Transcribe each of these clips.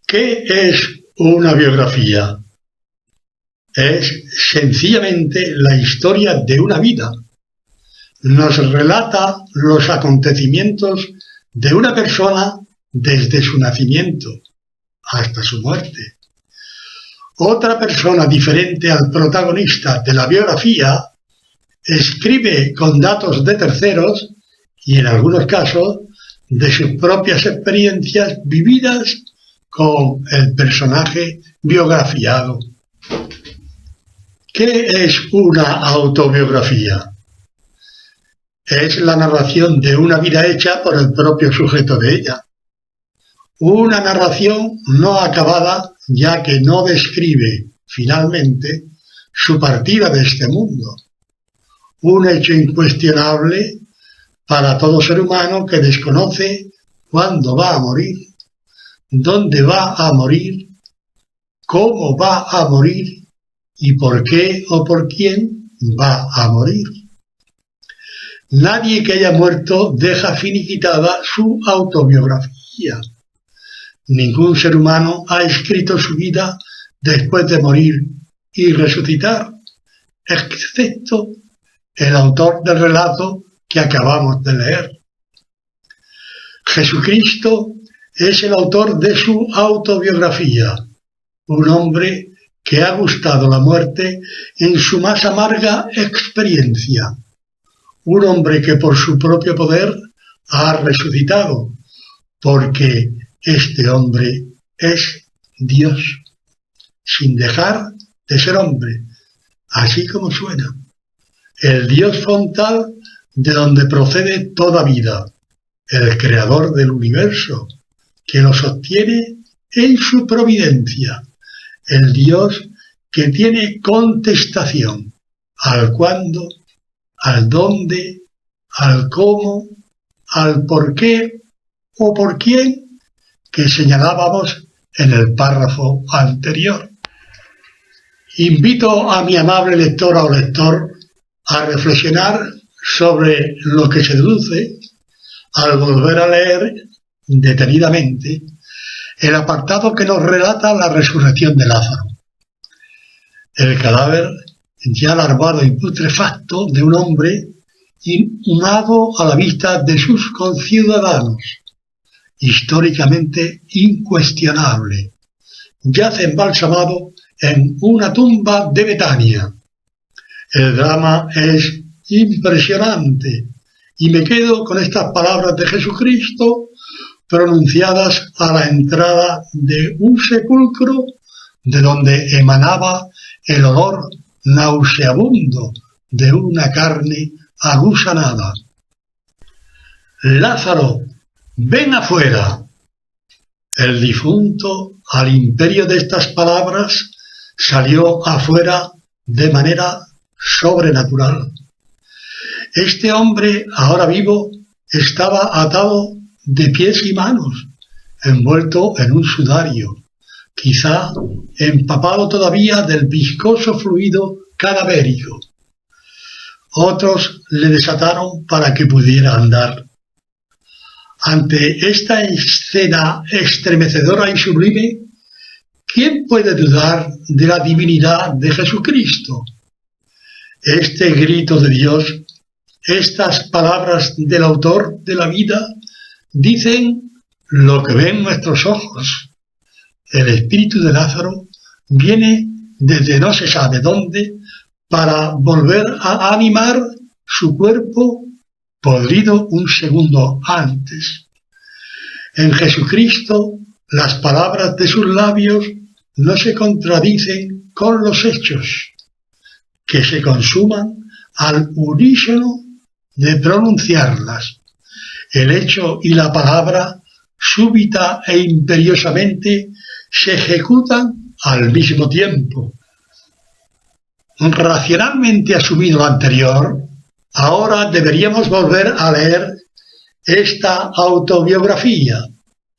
¿Qué es una biografía? Es sencillamente la historia de una vida. Nos relata los acontecimientos de una persona desde su nacimiento hasta su muerte. Otra persona diferente al protagonista de la biografía escribe con datos de terceros y en algunos casos de sus propias experiencias vividas con el personaje biografiado. ¿Qué es una autobiografía? Es la narración de una vida hecha por el propio sujeto de ella. Una narración no acabada, ya que no describe, finalmente, su partida de este mundo. Un hecho incuestionable para todo ser humano que desconoce cuándo va a morir, dónde va a morir, cómo va a morir y por qué o por quién va a morir. Nadie que haya muerto deja finiquitada su autobiografía. Ningún ser humano ha escrito su vida después de morir y resucitar, excepto el autor del relato que acabamos de leer. Jesucristo es el autor de su autobiografía, un hombre que ha gustado la muerte en su más amarga experiencia, un hombre que por su propio poder ha resucitado, porque este hombre es Dios, sin dejar de ser hombre, así como suena, el Dios frontal de donde procede toda vida, el creador del universo, que lo sostiene en su providencia, el Dios que tiene contestación al cuándo, al dónde, al cómo, al por qué o por quién que señalábamos en el párrafo anterior. Invito a mi amable lectora o lector a reflexionar sobre lo que se deduce al volver a leer detenidamente el apartado que nos relata la resurrección de Lázaro. El cadáver ya larvado y putrefacto de un hombre inhumado a la vista de sus conciudadanos, históricamente incuestionable, yace embalsamado en una tumba de Betania. El drama es impresionante y me quedo con estas palabras de Jesucristo pronunciadas a la entrada de un sepulcro de donde emanaba el olor nauseabundo de una carne agusanada. Lázaro, ven afuera. El difunto, al imperio de estas palabras, salió afuera de manera sobrenatural. Este hombre, ahora vivo, estaba atado de pies y manos, envuelto en un sudario, quizá empapado todavía del viscoso fluido cadavérico. Otros le desataron para que pudiera andar. Ante esta escena estremecedora y sublime, ¿quién puede dudar de la divinidad de Jesucristo? Este grito de Dios, estas palabras del autor de la vida, dicen lo que ven nuestros ojos. El espíritu de Lázaro viene desde no se sabe dónde para volver a animar su cuerpo podrido un segundo antes. En Jesucristo, las palabras de sus labios no se contradicen con los hechos, que se consuman al unísono de pronunciarlas. El hecho y la palabra, súbita e imperiosamente, se ejecutan al mismo tiempo. Racionalmente asumido lo anterior, ahora deberíamos volver a leer esta autobiografía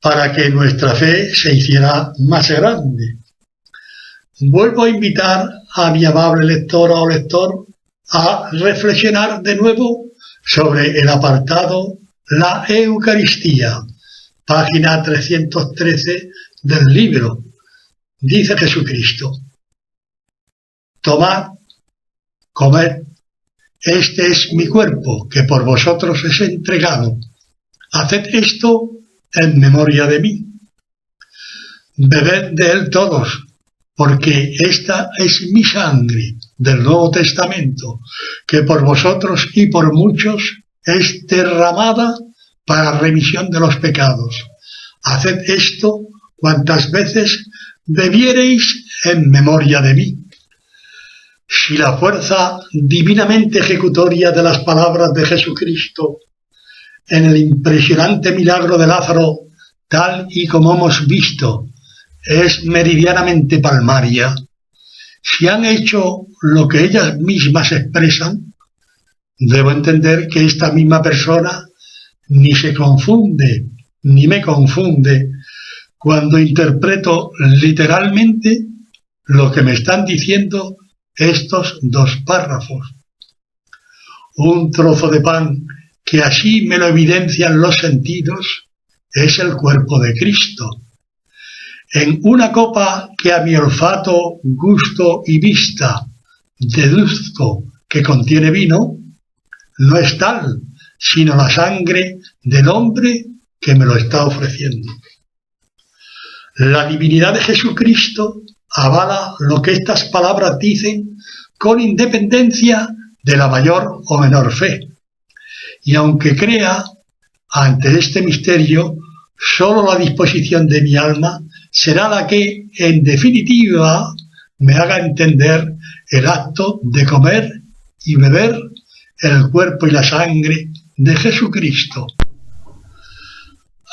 para que nuestra fe se hiciera más grande. Vuelvo a invitar a mi amable lectora o lector a reflexionar de nuevo sobre el apartado La Eucaristía, página 313 del libro. Dice Jesucristo: tomad, comed, este es mi cuerpo que por vosotros es entregado. Haced esto en memoria de mí. Bebed de él todos, porque esta es mi sangre del Nuevo Testamento, que por vosotros y por muchos es derramada para remisión de los pecados. Haced esto cuantas veces bebiereis en memoria de mí. Si la fuerza divinamente ejecutoria de las palabras de Jesucristo en el impresionante milagro de Lázaro, tal y como hemos visto, es meridianamente palmaria, si han hecho lo que ellas mismas expresan, debo entender que esta misma persona ni se confunde, ni me confunde, cuando interpreto literalmente lo que me están diciendo estos dos párrafos. Un trozo de pan que así me lo evidencian los sentidos es el cuerpo de Cristo. En una copa que a mi olfato, gusto y vista deduzco que contiene vino, no es tal, sino la sangre del hombre que me lo está ofreciendo. La divinidad de Jesucristo avala lo que estas palabras dicen con independencia de la mayor o menor fe. Y aunque crea ante este misterio, sólo la disposición de mi alma será la que, en definitiva, me haga entender el acto de comer y beber el cuerpo y la sangre de Jesucristo.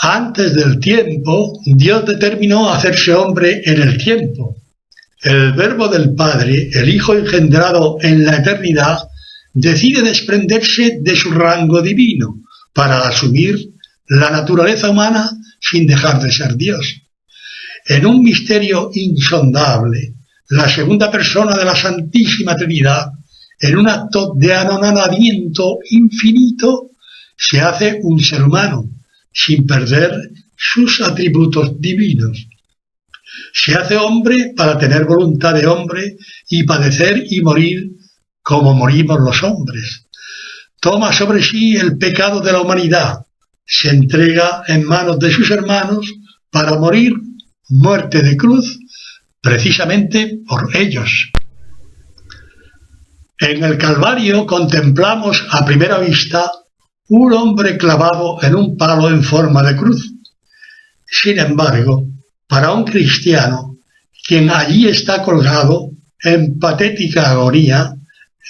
Antes del tiempo, Dios determinó hacerse hombre en el tiempo. El Verbo del Padre, el Hijo engendrado en la eternidad, decide desprenderse de su rango divino para asumir la naturaleza humana sin dejar de ser Dios. En un misterio insondable, la segunda persona de la Santísima Trinidad, en un acto de anonadamiento infinito, se hace un ser humano, sin perder sus atributos divinos. Se hace hombre para tener voluntad de hombre y padecer y morir como morimos los hombres. Toma sobre sí el pecado de la humanidad, se entrega en manos de sus hermanos para morir muerte de cruz precisamente por ellos. En el Calvario contemplamos a primera vista un hombre clavado en un palo en forma de cruz. Sin embargo, para un cristiano, quien allí está colgado en patética agonía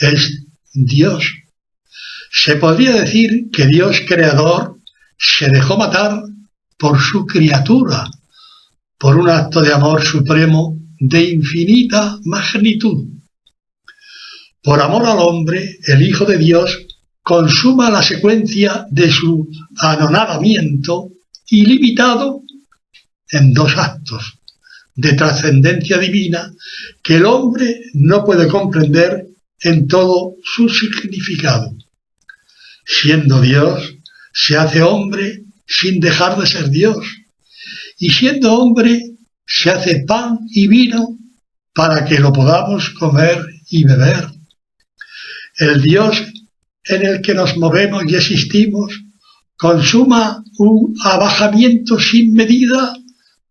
es Dios. Se podría decir que Dios creador se dejó matar por su criatura, por un acto de amor supremo de infinita magnitud. Por amor al hombre, el Hijo de Dios consuma la secuencia de su anonadamiento ilimitado en dos actos de trascendencia divina que el hombre no puede comprender en todo su significado. Siendo Dios, se hace hombre sin dejar de ser Dios, y siendo hombre, se hace pan y vino para que lo podamos comer y beber. El Dios en el que nos movemos y existimos consuma un abajamiento sin medida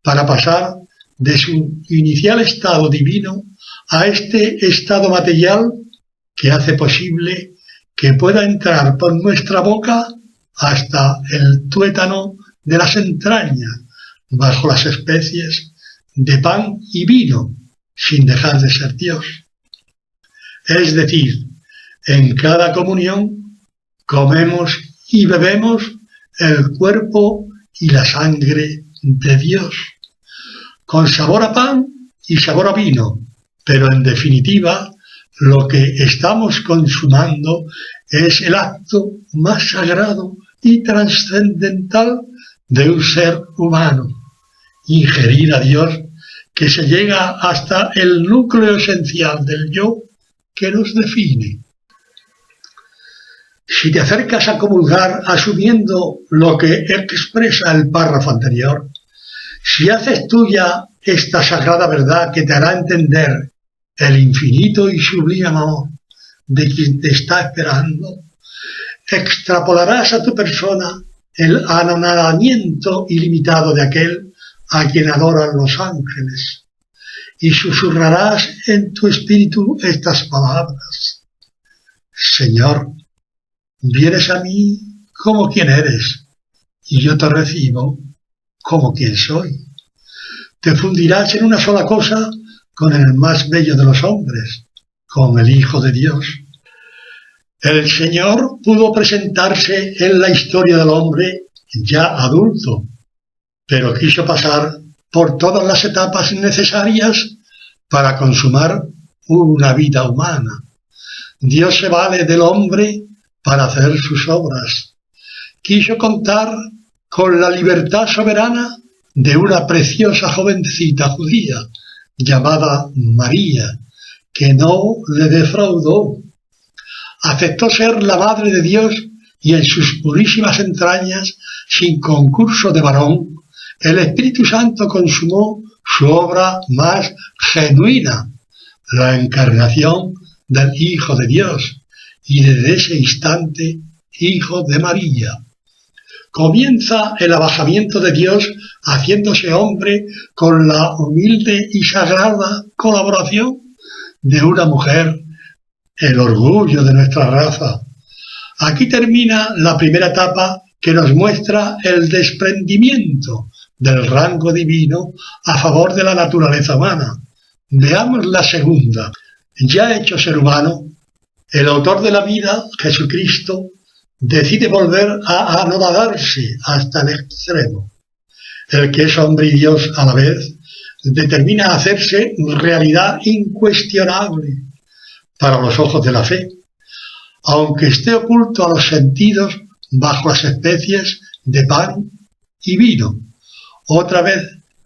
para pasar de su inicial estado divino a este estado material que hace posible que pueda entrar por nuestra boca hasta el tuétano de las entrañas, bajo las especies de pan y vino, sin dejar de ser Dios. Es decir, en cada comunión comemos y bebemos el cuerpo y la sangre de Dios, con sabor a pan y sabor a vino, pero en definitiva lo que estamos consumando es el acto más sagrado y trascendental de un ser humano, ingerir a Dios, que se llega hasta el núcleo esencial del yo que nos define. Si te acercas a comulgar asumiendo lo que expresa el párrafo anterior, si haces tuya esta sagrada verdad que te hará entender el infinito y sublime amor de quien te está esperando, extrapolarás a tu persona el anonadamiento ilimitado de aquel a quien adoran los ángeles, y susurrarás en tu espíritu estas palabras: Señor, vienes a mí como quien eres, y yo te recibo como quien soy. Te fundirás en una sola cosa con el más bello de los hombres, con el Hijo de Dios. El Señor pudo presentarse en la historia del hombre ya adulto, pero quiso pasar por todas las etapas necesarias para consumar una vida humana. Dios se vale del hombre para hacer sus obras. Quiso contar con la libertad soberana de una preciosa jovencita judía llamada María, que no le defraudó. Aceptó ser la madre de Dios y en sus purísimas entrañas, sin concurso de varón, el Espíritu Santo consumó su obra más genuina, la encarnación del Hijo de Dios, y desde ese instante, Hijo de María. Comienza el abajamiento de Dios haciéndose hombre con la humilde y sagrada colaboración de una mujer, el orgullo de nuestra raza. Aquí termina la primera etapa que nos muestra el desprendimiento del rango divino a favor de la naturaleza humana. Veamos la segunda. Ya hecho ser humano, el autor de la vida, Jesucristo, decide volver a anonadarse hasta el extremo. El que es hombre y Dios a la vez, determina hacerse realidad incuestionable para los ojos de la fe, aunque esté oculto a los sentidos bajo las especies de pan y vino. Otra vez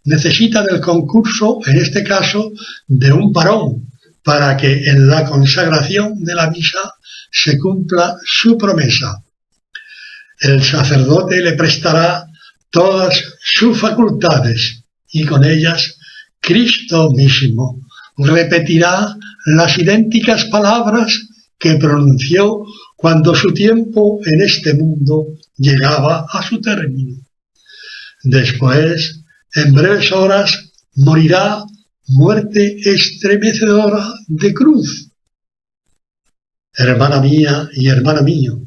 necesita del concurso, en este caso, de un varón, para que en la consagración de la misa se cumpla su promesa. El sacerdote le prestará todas sus facultades y con ellas Cristo mismo repetirá las idénticas palabras que pronunció cuando su tiempo en este mundo llegaba a su término. Después, en breves horas, morirá muerte estremecedora de cruz. Hermana mía y hermano mío,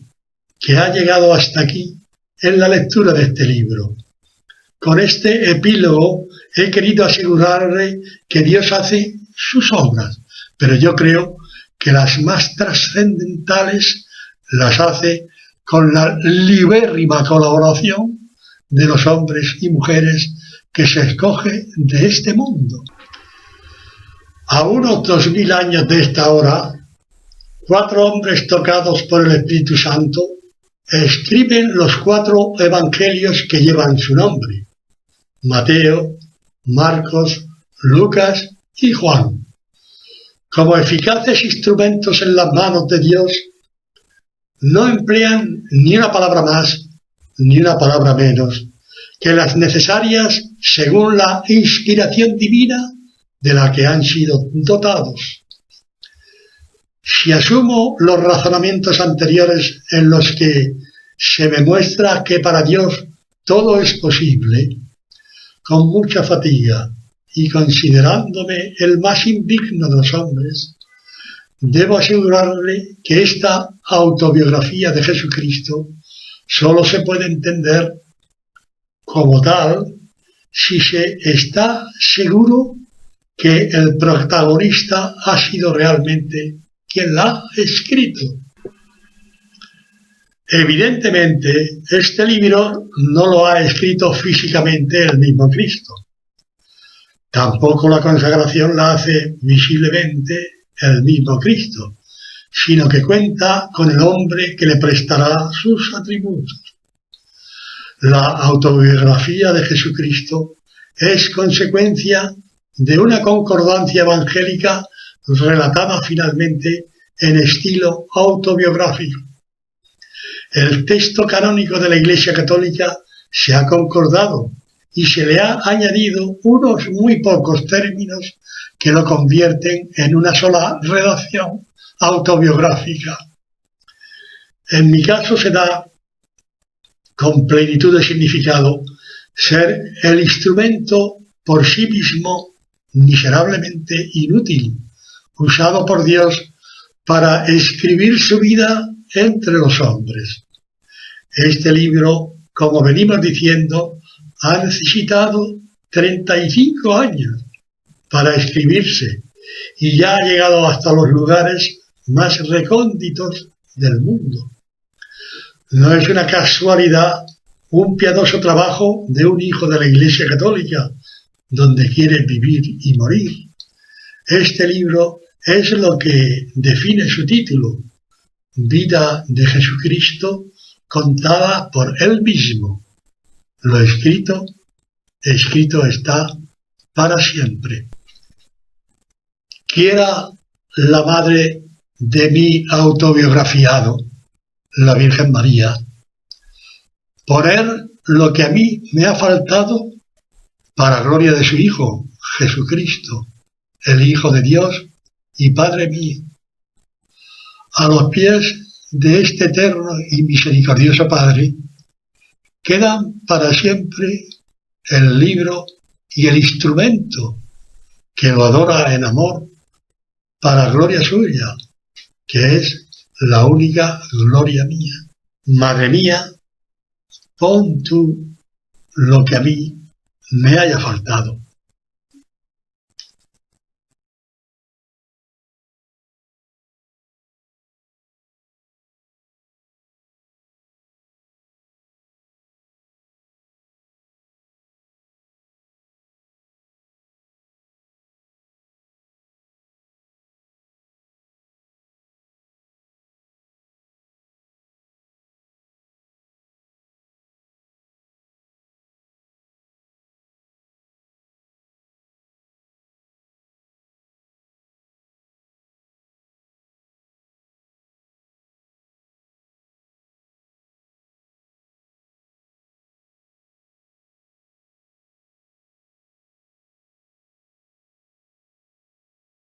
que ha llegado hasta aquí en la lectura de este libro. Con este epílogo he querido asegurarle que Dios hace sus obras, pero yo creo que las más trascendentales las hace con la libérrima colaboración de los hombres y mujeres que se escoge de este mundo. A unos 2000 años de esta hora, 4 hombres tocados por el Espíritu Santo escriben los 4 evangelios que llevan su nombre: Mateo, Marcos, Lucas y Juan. Como eficaces instrumentos en las manos de Dios, no emplean ni una palabra más ni una palabra menos que las necesarias según la inspiración divina de la que han sido dotados. Si asumo los razonamientos anteriores en los que se me muestra que para Dios todo es posible, con mucha fatiga y considerándome el más indigno de los hombres, debo asegurarle que esta autobiografía de Jesucristo solo se puede entender como tal si se está seguro que el protagonista ha sido realmente quien la ha escrito. Evidentemente, este libro no lo ha escrito físicamente el mismo Cristo. Tampoco la consagración la hace visiblemente el mismo Cristo, sino que cuenta con el hombre que le prestará sus atributos. La autobiografía de Jesucristo es consecuencia de una concordancia evangélica relatada finalmente en estilo autobiográfico. El texto canónico de la Iglesia Católica se ha concordado y se le ha añadido unos muy pocos términos que lo convierten en una sola redacción autobiográfica. En mi caso se da con plenitud de significado ser el instrumento por sí mismo miserablemente inútil, usado por Dios para escribir su vida entre los hombres. Este libro, como venimos diciendo, ha necesitado 35 años para escribirse y ya ha llegado hasta los lugares más recónditos del mundo. No es una casualidad un piadoso trabajo de un hijo de la Iglesia Católica, donde quiere vivir y morir. Este libro es lo que define su título, Vida de Jesucristo contada por Él mismo. Lo escrito está para siempre. Quiera la madre de mi autobiografiado, la Virgen María, poner lo que a mí me ha faltado para gloria de su Hijo, Jesucristo, el Hijo de Dios y Padre mío, a los pies de este eterno y misericordioso Padre, quedan para siempre el libro y el instrumento que lo adora en amor para gloria suya, que es la única gloria mía. Madre mía, pon tú lo que a mí me haya faltado.